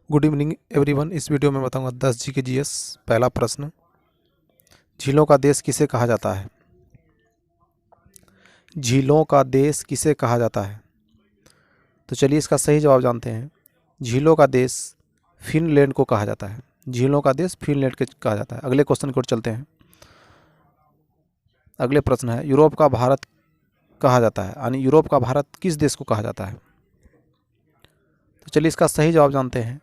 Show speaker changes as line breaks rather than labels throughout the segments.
Good evening everyone. इस video में बताऊंगा 10 जी के जीएस। पहला प्रश्न, झीलों का देश किसे कहा जाता है? झीलों का देश किसे कहा जाता है? तो चलिए इसका सही जवाब जानते हैं। झीलों का देश फिनलैंड को कहा जाता है। झीलों का देश फिनलैंड को कहा जाता है। अगले क्वेश्चन की ओर चलते हैं। अगले प्रश्न है, यूरोप का भारत कहा जाता है, यानी यूरोप का भारत किस देश को कहा जाता है? तो चलिए इसका सही जवाब जानते हैं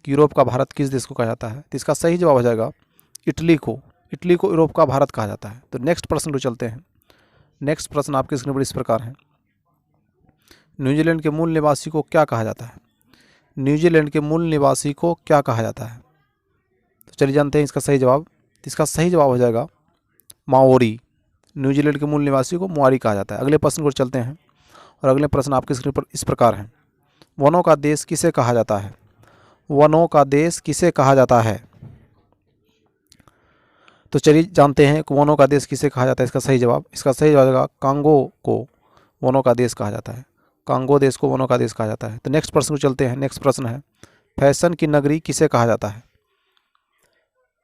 कि यूरोप का भारत किस देश को कहा जाता है। तो इसका सही जवाब हो जाएगा इटली को। इटली को यूरोप का भारत कहा जाता है। तो नेक्स्ट प्रश्न को चलते हैं। नेक्स्ट प्रश्न आपके स्क्रीन पर इस प्रकार है, न्यूजीलैंड के मूल निवासी को क्या कहा जाता है? न्यूजीलैंड के मूल निवासी को क्या कहा जाता है? तो चलिए जानते हैं इसका सही जवाब। तो इसका सही जवाब हो जाएगा माओरी। न्यूजीलैंड के मूल निवासी को माओरी कहा जाता है। अगले प्रश्न को चलते हैं और अगले प्रश्न आपके स्क्रीन पर इस प्रकार है, वनों का देश किसे कहा जाता है? वनों का देश किसे कहा जाता है? तो चलिए जानते हैं कि वनों का देश किसे कहा जाता है। इसका सही जवाब होगा कांगो को वनों का देश कहा जाता है। कांगो देश को वनों का देश कहा जाता है। तो नेक्स्ट प्रश्न को चलते हैं। नेक्स्ट प्रश्न है, फैशन की नगरी किसे कहा जाता है?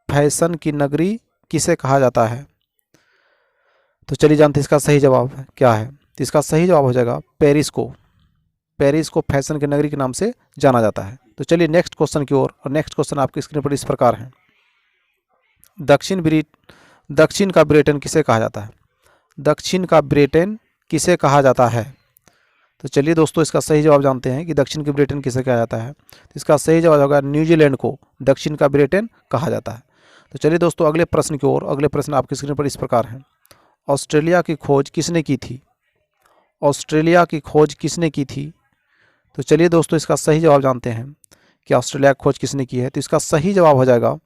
फैशन की नगरी किसे कहा जाता है? तो चलिए जानते हैं इसका सही जवाब क्या है। तो इसका सही जवाब हो जाएगा पेरिस को। पेरिस को फैशन की नगरी के नाम से जाना जाता है। तो चलिए नेक्स्ट क्वेश्चन की ओर। और नेक्स्ट क्वेश्चन आपकी स्क्रीन पर इस प्रकार है, दक्षिण का ब्रिटेन किसे कहा जाता है? दक्षिण का ब्रिटेन किसे कहा जाता है? तो चलिए दोस्तों इसका सही जवाब जानते हैं कि दक्षिण की ब्रिटेन किसे कहा जाता है। तो इसका सही जवाब होगा न्यूजीलैंड को दक्षिण का ब्रिटेन कहा जाता है। तो चलिए दोस्तों अगले प्रश्न की ओर। अगले प्रश्न आपकी स्क्रीन पर इस प्रकार है, ऑस्ट्रेलिया की खोज किसने की थी? ऑस्ट्रेलिया की खोज किसने की थी? तो चलिए दोस्तों इसका सही जवाब जानते हैं कि ऑस्ट्रेलिया की खोज किसने की है। तो इसका सही जवाब हो जाएगा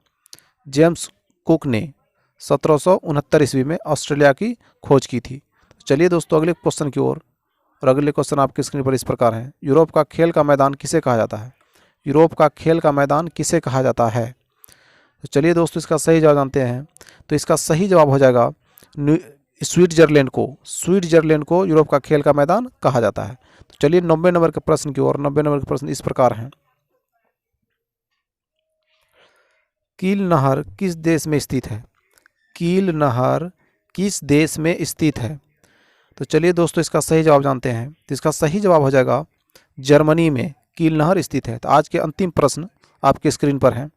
जेम्स कुक ने 1769 ईस्वी में ऑस्ट्रेलिया की खोज की थी। चलिए दोस्तों अगले क्वेश्चन की ओर। और अगले क्वेश्चन आपकी स्क्रीन पर इस प्रकार है, यूरोप का खेल का मैदान किसे कहा जाता है? यूरोप का खेल का मैदान किसे कहा जाता है? तो चलिए दोस्तों इसका सही जवाब जानते हैं। तो इसका सही जवाब हो जाएगा स्विट्जरलैंड को। स्विट्जरलैंड को यूरोप का खेल का मैदान कहा जाता है। तो चलिए 90 नंबर के प्रश्न की ओर। 90 नंबर के प्रश्न इस प्रकार हैं, कील नहर किस देश में स्थित है? कील नहर किस देश में स्थित है? तो चलिए दोस्तों इसका सही जवाब जानते हैं। तो इसका सही जवाब हो जाएगा जर्मनी में कील नहर स्थित है। तो आज के अंतिम प्रश्न आपके स्क्रीन पर है,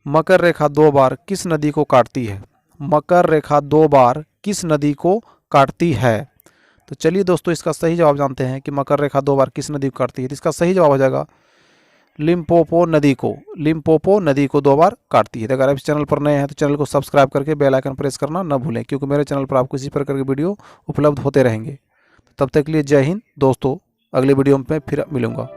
मकर रेखा 2 बार किस नदी को काटती है? मकर रेखा 2 बार किस नदी को काटती है? तो चलिए दोस्तों इसका सही जवाब जानते हैं कि मकर रेखा 2 बार किस नदी को काटती है। तो इसका सही जवाब हो जाएगा लिम्पोपो नदी को। लिम्पोपो नदी को 2 बार काटती है। तो अगर आप इस चैनल पर नए हैं तो चैनल को सब्सक्राइब करके बेल आइकन प्रेस करना न भूलें, क्योंकि मेरे चैनल पर आपको इसी प्रकार के वीडियो उपलब्ध होते रहेंगे। तब तक के लिए जय हिंद दोस्तों। अगले वीडियो में फिर मिलूंगा।